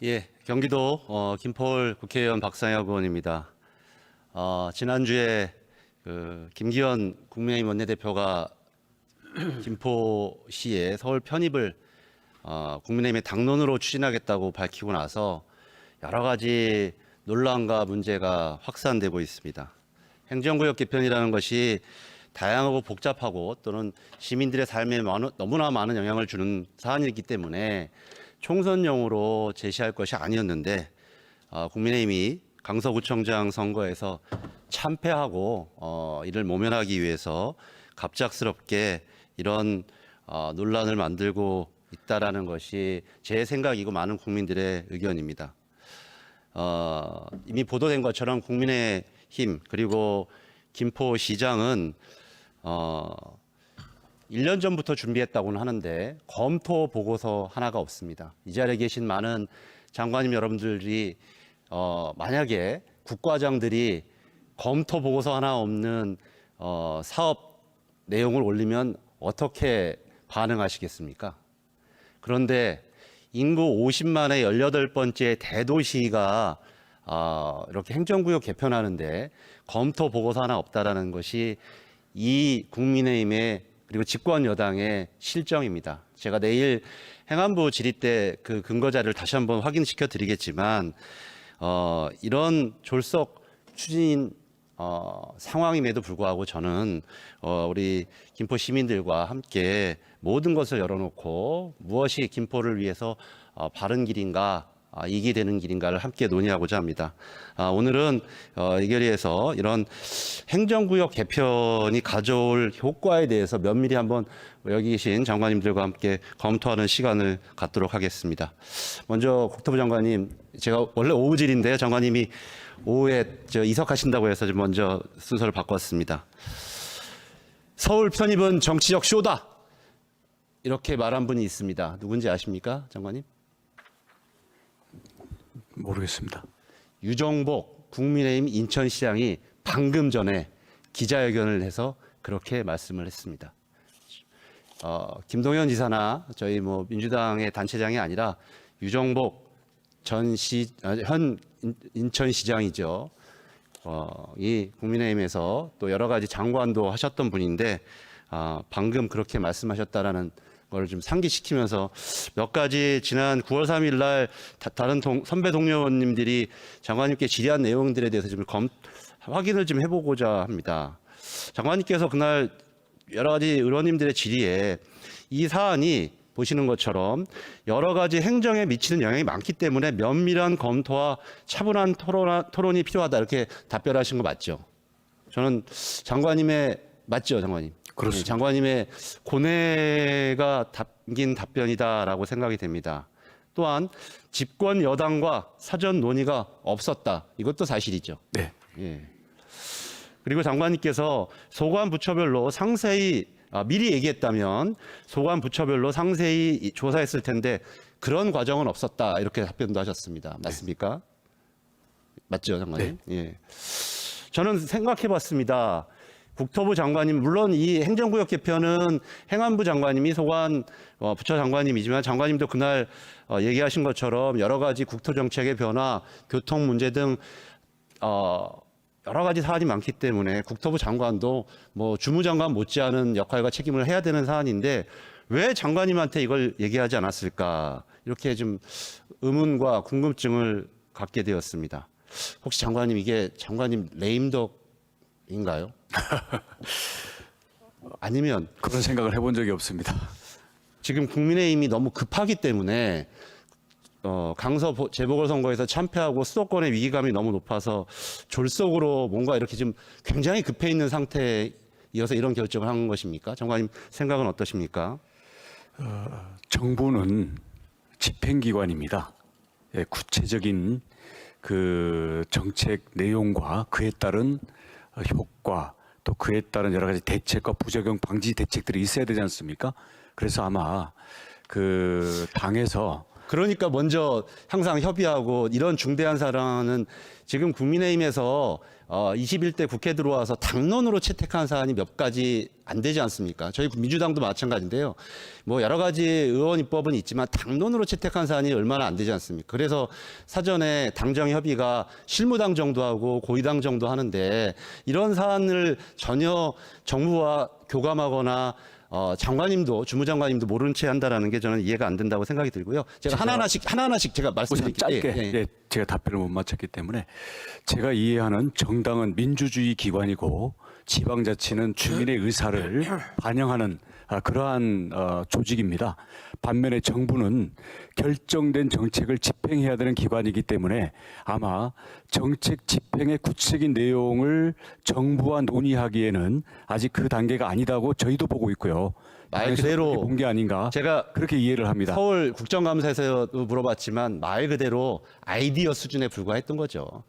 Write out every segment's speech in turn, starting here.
예, 경기도 김포을 국회의원 박상혁 의원입니다. 지난주에 김기현 국민의힘 원내대표가 김포시에 서울 편입을 국민의힘의 당론으로 추진하겠다고 밝히고 나서 여러 가지 논란과 문제가 확산되고 있습니다. 행정구역 개편이라는 것이 다양하고 복잡하고 또는 시민들의 삶에 너무나 많은 영향을 주는 사안이기 때문에 총선용으로 제시할 것이 아니었는데 국민의힘이 강서구청장 선거에서 참패하고 이를 모면하기 위해서 갑작스럽게 이런 논란을 만들고 있다라는 것이 제 생각이고 많은 국민들의 의견입니다. 이미 보도된 것처럼 국민의힘 그리고 김포시장은 1년 전부터 준비했다고는 하는데 검토 보고서 하나가 없습니다. 이 자리에 계신 많은 장관님 여러분들이 만약에 국과장들이 검토 보고서 하나 없는 사업 내용을 올리면 어떻게 반응하시겠습니까? 그런데 인구 50만의 18번째 대도시가 이렇게 행정구역 개편하는데 검토 보고서 하나 없다라는 것이 이 국민의힘의 그리고 집권 여당의 실정입니다. 제가 내일 행안부 질의 때 그 근거 자료를 다시 한번 확인시켜 드리겠지만 이런 졸속 추진 상황임에도 불구하고 저는 우리 김포 시민들과 함께 모든 것을 열어놓고 무엇이 김포를 위해서 바른 길인가 이익이 되는 길인가를 함께 논의하고자 합니다. 오늘은 이 자리에서 이런 행정구역 개편이 가져올 효과에 대해서 면밀히 한번 여기 계신 장관님들과 함께 검토하는 시간을 갖도록 하겠습니다. 먼저 국토부 장관님, 제가 원래 오후 질인데요. 장관님이 오후에 이석하신다고 해서 먼저 순서를 바꿨습니다. 서울 편입은 정치적 쇼다. 이렇게 말한 분이 있습니다. 누군지 아십니까, 장관님? 모르겠습니다. 유정복 국민의힘 인천시장이 방금 전에 기자회견을 해서 그렇게 말씀을 했습니다. 김동연 지사나 저희 민주당의 단체장이 아니라 유정복 현 인천시장이죠. 이 국민의힘에서 또 여러 가지 장관도 하셨던 분인데 방금 그렇게 말씀하셨다라는 걸 좀 상기시키면서 몇 가지 지난 9월 3일 날 다른 선배 동료님들이 장관님께 질의한 내용들에 대해서 좀 확인을 좀 해보고자 합니다. 장관님께서 그날 여러 가지 의원님들의 질의에 이 사안이 보시는 것처럼 여러 가지 행정에 미치는 영향이 많기 때문에 면밀한 검토와 차분한 토론이 필요하다 이렇게 답변하신 거 맞죠? 저는 장관님의 맞죠, 장관님? 그렇습니다. 장관님의 고뇌가 담긴 답변이다라고 생각이 됩니다. 또한 집권 여당과 사전 논의가 없었다. 이것도 사실이죠. 네. 예. 그리고 장관님께서 소관 부처별로 상세히 미리 얘기했다면 소관 부처별로 상세히 조사했을 텐데 그런 과정은 없었다. 이렇게 답변도 하셨습니다. 맞습니까? 네. 맞죠, 장관님? 네. 예. 저는 생각해봤습니다. 국토부 장관님, 물론 이 행정구역 개편은 행안부 장관님이 소관 부처 장관님이지만 장관님도 그날 얘기하신 것처럼 여러 가지 국토정책의 변화, 교통 문제 등 여러 가지 사안이 많기 때문에 국토부 장관도 주무장관 못지않은 역할과 책임을 해야 되는 사안인데 왜 장관님한테 이걸 얘기하지 않았을까 이렇게 좀 의문과 궁금증을 갖게 되었습니다. 혹시 장관님 이게 장관님 레임덕인가요? 아니면 그런 생각을 해본 적이 없습니다. 지금 국민의힘이 너무 급하기 때문에 강서 재보궐선거에서 참패하고 수도권의 위기감이 너무 높아서 졸속으로 뭔가 이렇게 좀 굉장히 급해 있는 상태이어서 이런 결정을 한 것입니까? 장관님 생각은 어떠십니까? 정부는 집행기관입니다. 예, 구체적인 그 정책 내용과 그에 따른 효과 또 그에 따른 여러 가지 대책과 부작용 방지 대책들이 있어야 되지 않습니까? 그래서 아마 그 당에서 그러니까 먼저 항상 협의하고 이런 중대한 사안은 지금 국민의힘에서 21대 국회 들어와서 당론으로 채택한 사안이 몇 가지 안 되지 않습니까? 저희 민주당도 마찬가지인데요. 뭐 여러 가지 의원 입법은 있지만 당론으로 채택한 사안이 얼마나 안 되지 않습니까? 그래서 사전에 당정 협의가 실무당 정도 하고 고위당 정도 하는데 이런 사안을 전혀 정부와 교감하거나 장관님도 주무장관님도 모른 채 한다라는 게 저는 이해가 안 된다고 생각이 들고요. 제가 하나하나씩 제가 우선 말씀드릴게요. 짧게 제가 답변을 못 마쳤기 때문에 제가 이해하는 정당은 민주주의 기관이고 지방자치는 주민의 의사를 반영하는 그러한 조직입니다. 반면에 정부는 결정된 정책을 집행해야 되는 기관이기 때문에 아마 정책 집행의 구체적인 내용을 정부와 논의하기에는 아직 그 단계가 아니다고 저희도 보고 있고요. 말 그대로 본 게 아닌가 제가 그렇게 이해를 합니다. 서울 국정감사에서도 물어봤지만 말 그대로 아이디어 수준에 불과했던 거죠.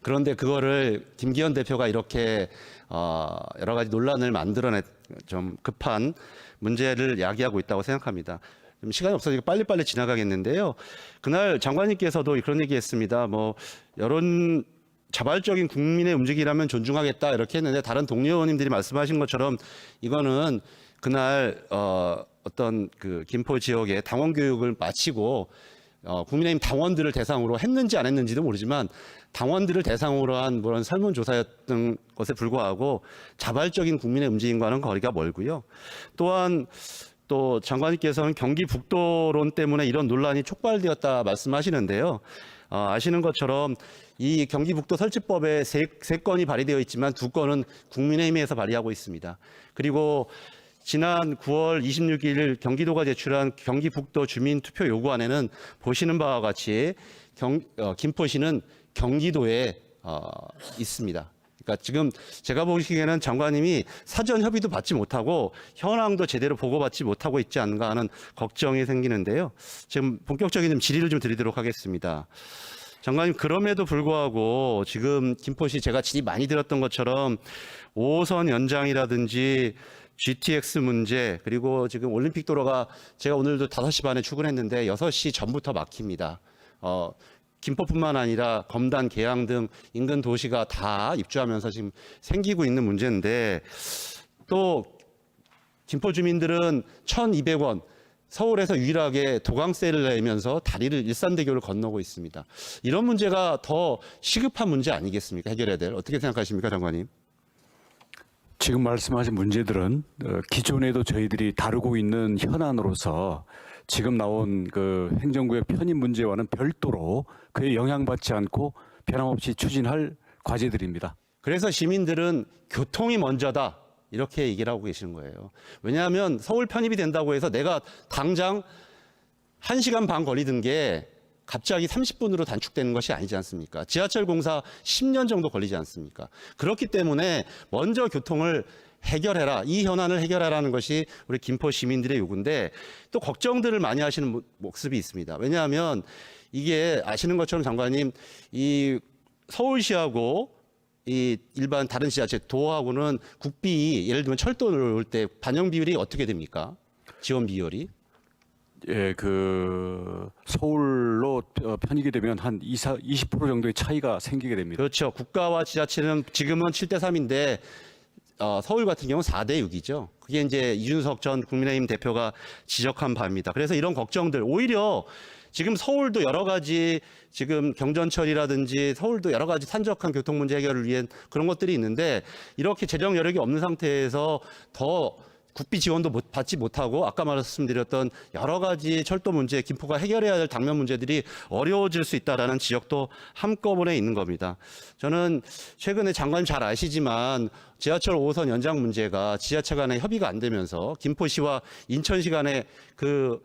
그런데 그거를 김기현 대표가 이렇게 여러 가지 논란을 만들어낸 좀 급한 문제를 야기하고 있다고 생각합니다. 좀 시간이 없어서 빨리빨리 지나가겠는데요. 그날 장관님께서도 그런 얘기했습니다. 뭐 여론 자발적인 국민의 움직임이라면 존중하겠다 이렇게 했는데 다른 동료 의원님들이 말씀하신 것처럼 이거는 그날 어떤 그 김포 지역의 당원 교육을 마치고 국민의힘 당원들을 대상으로 했는지 안 했는지도 모르지만 당원들을 대상으로 한 그런 설문조사였던 것에 불구하고 자발적인 국민의 움직임과는 거리가 멀고요. 또한 또 장관님께서는 경기 북도론 때문에 이런 논란이 촉발되었다 말씀하시는데요. 아시는 것처럼 이 경기 북도 설치법에 세 건이 발의되어 있지만 2건은 국민의힘에서 발의하고 있습니다. 그리고 지난 9월 26일 경기도가 제출한 경기북도 주민투표 요구안에는 보시는 바와 같이 김포시는 경기도에 있습니다. 그러니까 지금 제가 보시기에는 장관님이 사전 협의도 받지 못하고 현황도 제대로 보고받지 못하고 있지 않은가 하는 걱정이 생기는데요. 지금 본격적인 좀 질의를 좀 드리도록 하겠습니다. 장관님, 그럼에도 불구하고 지금 김포시 제가 질의 많이 들었던 것처럼 5호선 연장이라든지 GTX 문제 그리고 지금 올림픽 도로가 제가 오늘도 5시 반에 출근했는데 6시 전부터 막힙니다. 김포뿐만 아니라 검단, 계양 등 인근 도시가 다 입주하면서 지금 생기고 있는 문제인데 또 김포 주민들은 1,200원 서울에서 유일하게 도강세를 내면서 다리를 일산대교를 건너고 있습니다. 이런 문제가 더 시급한 문제 아니겠습니까? 해결해야 될. 어떻게 생각하십니까, 장관님? 지금 말씀하신 문제들은 기존에도 저희들이 다루고 있는 현안으로서 지금 나온 그 행정구역 편입 문제와는 별도로 그에 영향받지 않고 변함없이 추진할 과제들입니다. 그래서 시민들은 교통이 먼저다 이렇게 얘기를 하고 계시는 거예요. 왜냐하면 서울 편입이 된다고 해서 내가 당장 1시간 반 걸리던 게 갑자기 30분으로 단축되는 것이 아니지 않습니까? 지하철 공사 10년 정도 걸리지 않습니까? 그렇기 때문에 먼저 교통을 해결해라. 이 현안을 해결하라는 것이 우리 김포 시민들의 요구인데 또 걱정들을 많이 하시는 모습이 있습니다. 왜냐하면 이게 아시는 것처럼 장관님 이 서울시하고 이 일반 다른 지자체 도하고는 국비 예를 들면 철도를 올 때 반영 비율이 어떻게 됩니까? 지원 비율이? 예, 그 서울로 편입이 되면 한 20% 정도의 차이가 생기게 됩니다. 그렇죠. 국가와 지자체는 지금은 7대 3인데 서울 같은 경우는 4대 6이죠. 그게 이제 이준석 전 국민의힘 대표가 지적한 바입니다. 그래서 이런 걱정들 오히려 지금 서울도 여러 가지 지금 경전철이라든지 서울도 여러 가지 산적한 교통 문제 해결을 위한 그런 것들이 있는데 이렇게 재정 여력이 없는 상태에서 더 국비 지원도 받지 못하고 아까 말씀드렸던 여러 가지 철도 문제, 김포가 해결해야 될 당면 문제들이 어려워질 수 있다라는 지적도 한꺼번에 있는 겁니다. 저는 최근에 장관님 잘 아시지만 지하철 5호선 연장 문제가 지자체 간에 협의가 안 되면서 김포시와 인천시 간에 그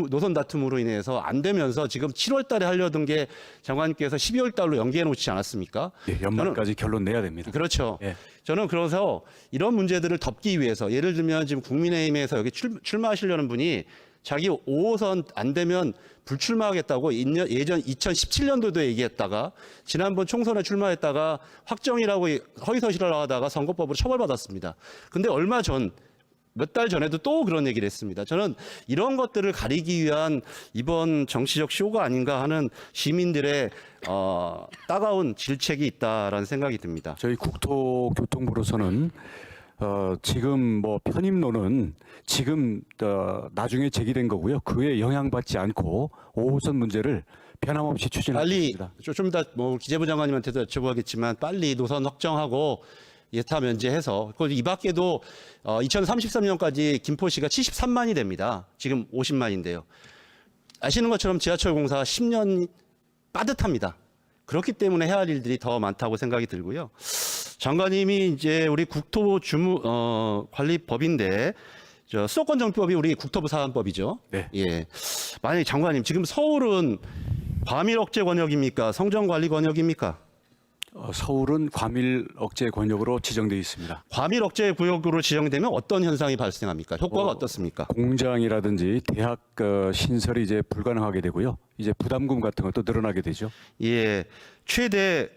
노선 다툼으로 인해서 안 되면서 지금 7월 달에 하려던 게 장관님께서 12월 달로 연기해 놓지 않았습니까? 예, 연말까지 결론 내야 됩니다. 그렇죠. 예. 저는 그래서 이런 문제들을 덮기 위해서 예를 들면 지금 국민의힘에서 여기 출마하시려는 분이 자기 5호선 안 되면 불출마하겠다고 예전 2017년도도 얘기했다가 지난번 총선에 출마했다가 확정이라고 허위서실을 하다가 선거법으로 처벌받았습니다. 근데 얼마 전 몇 달 전에도 또 그런 얘기를 했습니다. 저는 이런 것들을 가리기 위한 이번 정치적 쇼가 아닌가 하는 시민들의 따가운 질책이 있다라는 생각이 듭니다. 저희 국토교통부로서는 지금 뭐 편입론은 지금 나중에 제기된 거고요. 그에 영향받지 않고 5호선 문제를 변함없이 빨리 추진하겠습니다. 좀 이따 뭐 기재부 장관님한테도 여쭤보겠지만 빨리 노선 확정하고 예타 면제해서 이 밖에도 2033년까지 김포시가 73만이 됩니다. 지금 50만인데요. 아시는 것처럼 지하철 공사 10년 빠듯합니다. 그렇기 때문에 해야 할 일들이 더 많다고 생각이 들고요. 장관님이 이제 우리 국토부 관리법인데 수도권 정비법이 우리 국토부 사안법이죠. 네. 예. 만약에 장관님 지금 서울은 과밀 억제 권역입니까? 성정 관리 권역입니까? 서울은 과밀 억제 권역으로 지정되어 있습니다. 과밀 억제 구역으로 지정되면 어떤 현상이 발생합니까? 효과가 어떻습니까? 공장이라든지 대학 신설이 이제 불가능하게 되고요. 이제 부담금 같은 것도 늘어나게 되죠. 예, 최대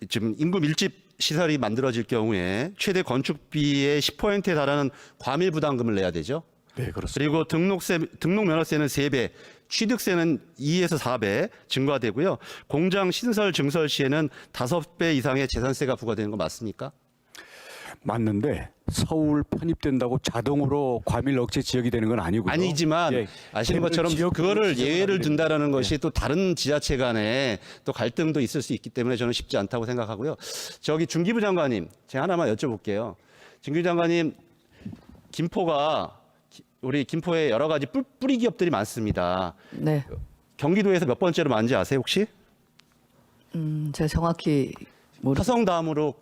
지금 인구 밀집 시설이 만들어질 경우에 최대 건축비의 10%에 달하는 과밀 부담금을 내야 되죠. 네, 그렇습니다. 그리고 등록 면허세는 3배, 취득세는 2에서 4배 증가되고요. 공장 신설 증설 시에는 5배 이상의 재산세가 부과되는 거 맞습니까? 맞는데 서울 편입된다고 자동으로 과밀 억제 지역이 되는 건 아니고요. 아니지만 예, 아시는 것처럼 그거를 예외를 둔다라는 것이 또 다른 지자체 간에 또 갈등도 있을 수 있기 때문에 저는 쉽지 않다고 생각하고요. 저기 중기부 장관님, 제가 하나만 여쭤볼게요. 중기부 장관님, 우리 김포에 여러 가지 뿌리 기업들이 많습니다. 네. 경기도에서 몇 번째로 많은지 아세요 혹시? 제가 정확히 화성 다음으로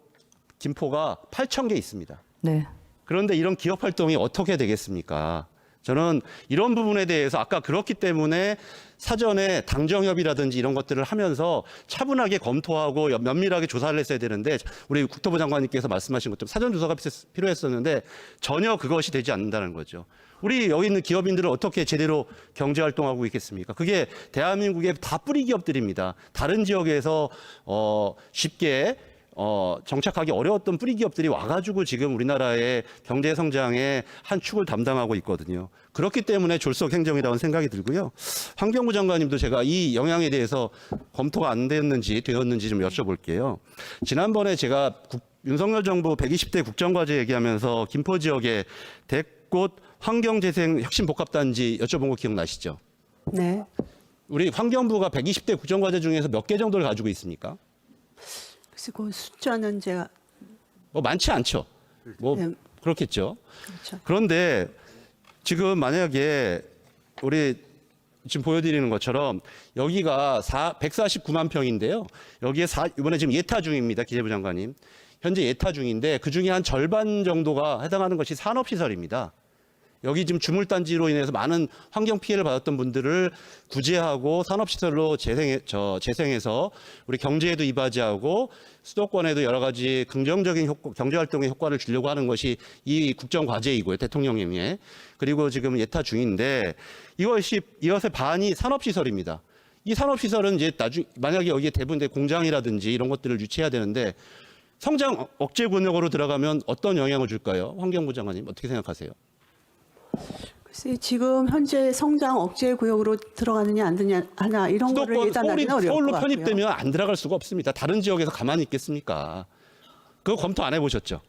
김포가 8,000개 있습니다. 네. 그런데 이런 기업 활동이 어떻게 되겠습니까? 저는 이런 부분에 대해서 아까 그렇기 때문에 사전에 당정협의라든지 이런 것들을 하면서 차분하게 검토하고 면밀하게 조사를 했어야 되는데 우리 국토부 장관님께서 말씀하신 것처럼 사전 조사가 필요했었는데 전혀 그것이 되지 않는다는 거죠. 우리 여기 있는 기업인들은 어떻게 제대로 경제 활동하고 있겠습니까? 그게 대한민국의 다 뿌리 기업들입니다. 다른 지역에서 쉽게 정착하기 어려웠던 뿌리 기업들이 와가지고 지금 우리나라의 경제 성장의 한 축을 담당하고 있거든요. 그렇기 때문에 졸속 행정이라는 생각이 들고요. 환경부 장관님도 제가 이 영향에 대해서 검토가 안 되었는지 좀 여쭤볼게요. 지난번에 제가 윤석열 정부 120대 국정과제 얘기하면서 김포 지역에 대꽃 환경재생 혁신복합단지 여쭤본 거 기억나시죠? 네. 우리 환경부가 120대 국정과제 중에서 몇 개 정도를 가지고 있습니까? 그래서 그 숫자는 제가 뭐 많지 않죠. 뭐 네. 그렇겠죠. 그렇죠. 그런데 지금 만약에 우리 지금 보여드리는 것처럼 여기가 149만 평인데요. 여기에 이번에 지금 예타 중입니다. 기재부 장관님. 현재 예타 중인데 그중에 한 절반 정도가 해당하는 것이 산업시설입니다. 여기 지금 주물단지로 인해서 많은 환경 피해를 받았던 분들을 구제하고 산업시설로 재생해서 우리 경제에도 이바지하고 수도권에도 여러 가지 긍정적인 경제활동의 효과를 주려고 하는 것이 이 국정과제이고요. 대통령님의. 그리고 지금 예타 중인데 이것의 반이 산업시설입니다. 이 산업시설은 이제 만약에 여기에 대부분 공장이라든지 이런 것들을 유치해야 되는데 성장 억제 권역으로 들어가면 어떤 영향을 줄까요? 환경부 장관님 어떻게 생각하세요? 글쎄 지금 현재 성장 억제 구역으로 들어가느냐 안 되느냐 이런 거를 수도권 예단하기는 어려울 서울로 것 같고요. 편입되면 안 들어갈 수가 없습니다. 다른 지역에서 가만히 있겠습니까? 그거 검토 안 해보셨죠?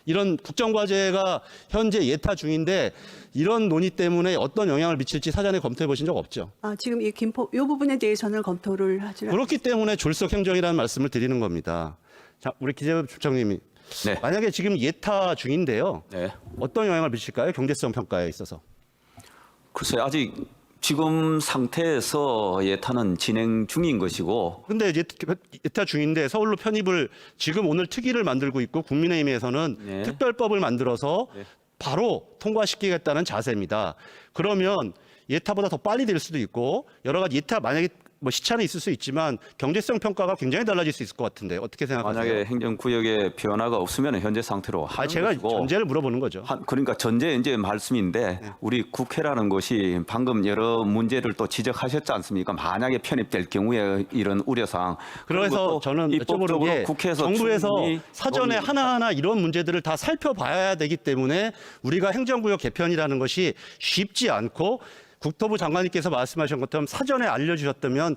이런 국정과제가 현재 예타 중인데 이런 논의 때문에 어떤 영향을 미칠지 사전에 검토해 보신 적 없죠? 지금 이 김포 이 부분에 대해서는 검토를 하지 그렇기 때문에 졸속 행정이라는 말씀을 드리는 겁니다. 자, 우리 기재부 부총님이 네. 만약에 지금 예타 중인데요. 네. 어떤 영향을 미칠까요? 경제성 평가에 있어서. 글쎄 아직 지금 상태에서 예타는 진행 중인 것이고 근데 이제 예타 중인데 서울로 편입을 지금 오늘 특위를 만들고 있고 국민의힘에서는 네. 특별법을 만들어서 네. 바로 통과시키겠다는 자세입니다. 그러면 예타보다 더 빨리 될 수도 있고 여러 가지 예타 만약에 뭐 시차는 있을 수 있지만 경제성 평가가 굉장히 달라질 수 있을 것 같은데 어떻게 생각하세요? 만약에 행정구역에 변화가 없으면 현재 상태로 하는 제가 것이고 전제를 물어보는 거죠. 그러니까 전제 이제 말씀인데 우리 국회라는 것이 방금 여러 문제를 또 지적하셨지 않습니까? 만약에 편입될 경우에 이런 우려사항. 그리고 그래서 또 저는 여쭤보는 입법적으로 게 국회에서 정부에서 충분히 사전에 논의- 하나하나 이런 문제들을 다 살펴봐야 되기 때문에 우리가 행정구역 개편이라는 것이 쉽지 않고 국토부 장관님께서 말씀하신 것처럼 사전에 알려주셨다면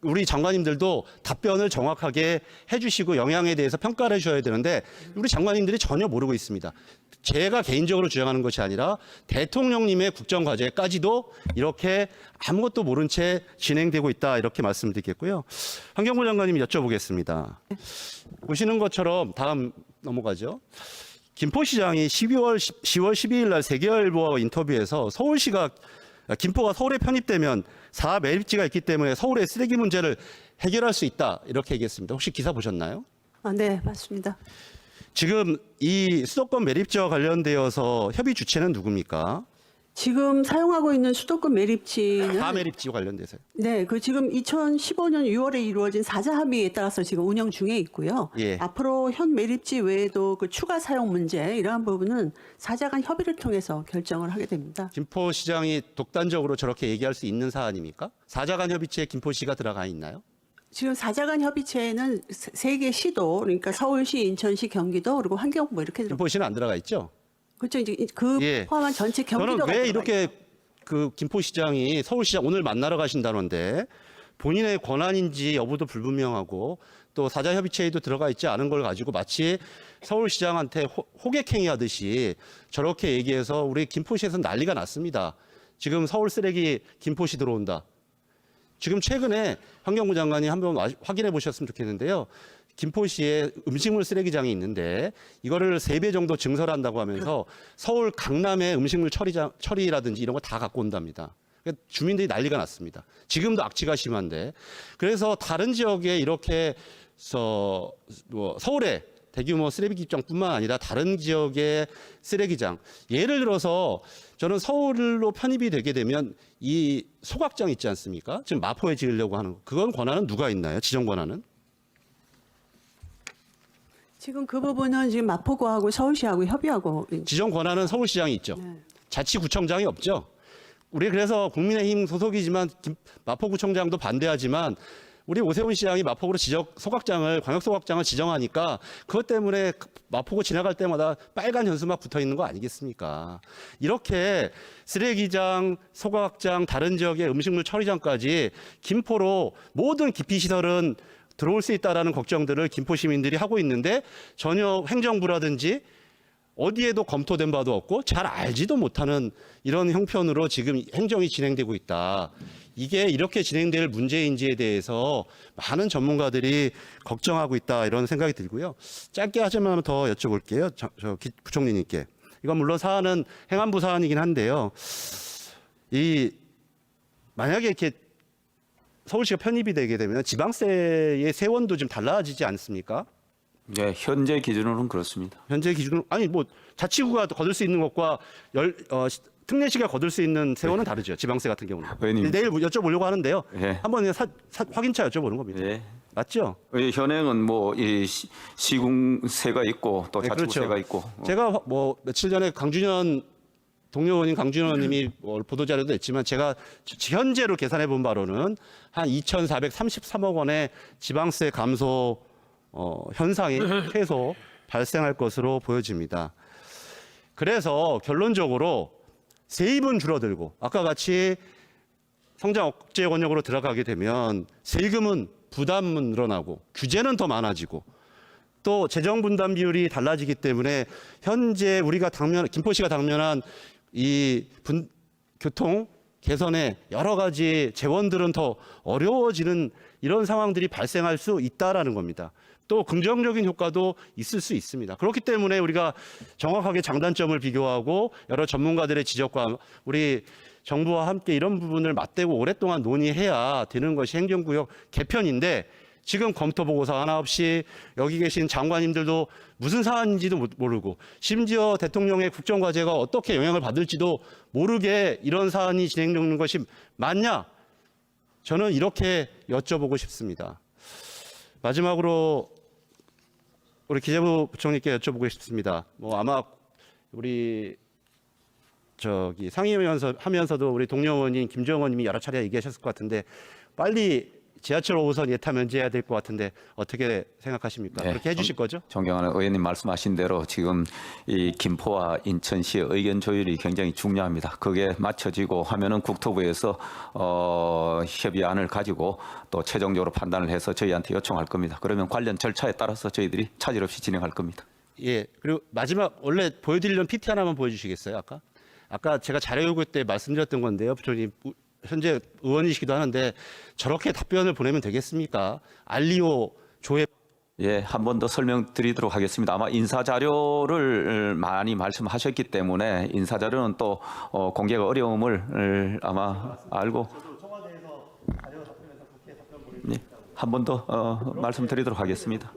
우리 장관님들도 답변을 정확하게 해주시고 영향에 대해서 평가를 해줘야 되는데 우리 장관님들이 전혀 모르고 있습니다. 제가 개인적으로 주장하는 것이 아니라 대통령님의 국정과제까지도 이렇게 아무것도 모른 채 진행되고 있다 이렇게 말씀드리겠고요. 환경부 장관님 여쭤보겠습니다. 보시는 것처럼 다음 넘어가죠. 김포시장이 10월 12일 날 세계일보와 인터뷰에서 서울시가 김포가 서울에 편입되면 4 매립지가 있기 때문에 서울의 쓰레기 문제를 해결할 수 있다 이렇게 얘기했습니다. 혹시 기사 보셨나요? 네, 맞습니다. 지금 이 수도권 매립지와 관련되어서 협의 주체는 누굽니까? 지금 사용하고 있는 수도권 매립지는 4 매립지와 관련돼서요. 네, 그 지금 2015년 6월에 이루어진 4자 합의에 따라서 지금 운영 중에 있고요. 예. 앞으로 현 매립지 외에도 그 추가 사용 문제 이러한 부분은 4자 간 협의를 통해서 결정을 하게 됩니다. 김포시장이 독단적으로 저렇게 얘기할 수 있는 사안입니까? 4자 간 협의체에 김포시가 들어가 있나요? 지금 4자 간 협의체에는 세 개 시도, 그러니까 서울시, 인천시, 경기도 그리고 환경부 이렇게 들어. 김포시는 안 들어가 있죠? 그렇죠. 이제 그 예. 포함한 전체 경기도가 저는 왜 들어가 이렇게 그 김포시장이 서울시장 오늘 만나러 가신다는데 본인의 권한인지 여부도 불분명하고 또 4자 협의체에도 들어가 있지 않은 걸 가지고 마치 서울시장한테 호객행위 하듯이 저렇게 얘기해서 우리 김포시에서 난리가 났습니다. 지금 서울 쓰레기 김포시 들어온다. 지금 최근에 환경부 장관이 한번 확인해 보셨으면 좋겠는데요. 김포시에 음식물 쓰레기장이 있는데 이거를 3배 정도 증설한다고 하면서 서울 강남의 음식물 처리라든지 이런 거 다 갖고 온답니다. 그러니까 주민들이 난리가 났습니다. 지금도 악취가 심한데 그래서 다른 지역에 이렇게 서울에 대규모 쓰레기장뿐만 아니라 다른 지역의 쓰레기장 예를 들어서 저는 서울로 편입이 되게 되면 이 소각장 있지 않습니까? 지금 마포에 지으려고 하는 거. 그건 권한은 누가 있나요? 지정 권한은? 지금 그 부분은 지금 마포구하고 서울시하고 협의하고 지정 권한은 서울시장이 있죠. 네. 자치구청장이 없죠. 우리 그래서 국민의힘 소속이지만 마포구청장도 반대하지만 우리 오세훈 시장이 마포구로 소각장을 광역소각장을 지정하니까 그것 때문에 마포구 지나갈 때마다 빨간 현수막 붙어 있는 거 아니겠습니까? 이렇게 쓰레기장, 소각장, 다른 지역의 음식물 처리장까지 김포로 모든 기피시설은 들어올 수 있다라는 걱정들을 김포 시민들이 하고 있는데 전혀 행정부라든지 어디에도 검토된 바도 없고 잘 알지도 못하는 이런 형편으로 지금 행정이 진행되고 있다. 이게 이렇게 진행될 문제인지에 대해서 많은 전문가들이 걱정하고 있다 이런 생각이 들고요. 짧게 하자면 더 여쭤볼게요. 부총리님께. 이건 물론 사안은 행안부 사안이긴 한데요. 만약에 이렇게 서울시가 편입이 되게 되면 지방세의 세원도 좀 달라지지 않습니까? 네, 현재 기준으로는 그렇습니다. 현재 기준으로 아니 뭐 자치구가 거둘 수 있는 것과 특례시가 거둘 수 있는 세원은 다르죠. 지방세 같은 경우는. 의원님. 내일 여쭤보려고 하는데요. 예. 한번 확인차 여쭤보는 겁니다. 예. 맞죠? 현행은 뭐 이 시궁세가 있고 또 네, 자치구세가 그렇죠. 있고 제가 뭐 며칠 전에 동료 의원님 강준현 의원님이 보도자료도 냈지만 제가 현재로 계산해 본 바로는 한 2,433억 원의 지방세 감소 현상이 최소 발생할 것으로 보여집니다. 그래서 결론적으로 세입은 줄어들고 아까 같이 성장 억제 권역으로 들어가게 되면 세금은 부담은 늘어나고 규제는 더 많아지고 또 재정 분담 비율이 달라지기 때문에 현재 우리가 김포시가 당면한 이 교통 개선에 여러 가지 재원들은 더 어려워지는 이런 상황들이 발생할 수 있다라는 겁니다. 또 긍정적인 효과도 있을 수 있습니다. 그렇기 때문에 우리가 정확하게 장단점을 비교하고 여러 전문가들의 지적과 우리 정부와 함께 이런 부분을 맞대고 오랫동안 논의해야 되는 것이 행정구역 개편인데 지금 검토 보고서 하나 없이 여기 계신 장관님들도 무슨 사안인지도 모르고 심지어 대통령의 국정과제가 어떻게 영향을 받을지도 모르게 이런 사안이 진행되는 것이 맞냐? 저는 이렇게 여쭤보고 싶습니다. 마지막으로 우리 기재부 부총리께 여쭤보고 싶습니다. 뭐 아마 우리 상임하면서도 우리 동료 의원인 김정은 님이 여러 차례 얘기하셨을 것 같은데 빨리 지하철 5호선 예타 면제해야 될 것 같은데 어떻게 생각하십니까? 네, 그렇게 해주실 거죠? 존경하는 의원님 말씀하신 대로 지금 이 김포와 인천시의 의견 조율이 굉장히 중요합니다. 그게 맞춰지고 하면은 국토부에서 협의안을 가지고 또 최종적으로 판단을 해서 저희한테 요청할 겁니다. 그러면 관련 절차에 따라서 저희들이 차질 없이 진행할 겁니다. 예. 그리고 마지막 원래 보여드리려는 PT 하나만 보여주시겠어요? 아까 제가 자료 요구 때 말씀드렸던 건데요, 부총리. 현재 의원이시기도 하는데 저렇게 답변을 보내면 되겠습니까? 알리오 조회. 예, 한 번 더 설명드리도록 하겠습니다. 아마 인사 자료를 많이 말씀하셨기 때문에 인사 자료는 또 공개가 어려움을 아마 알고 한 번 더 말씀드리도록 하겠습니다.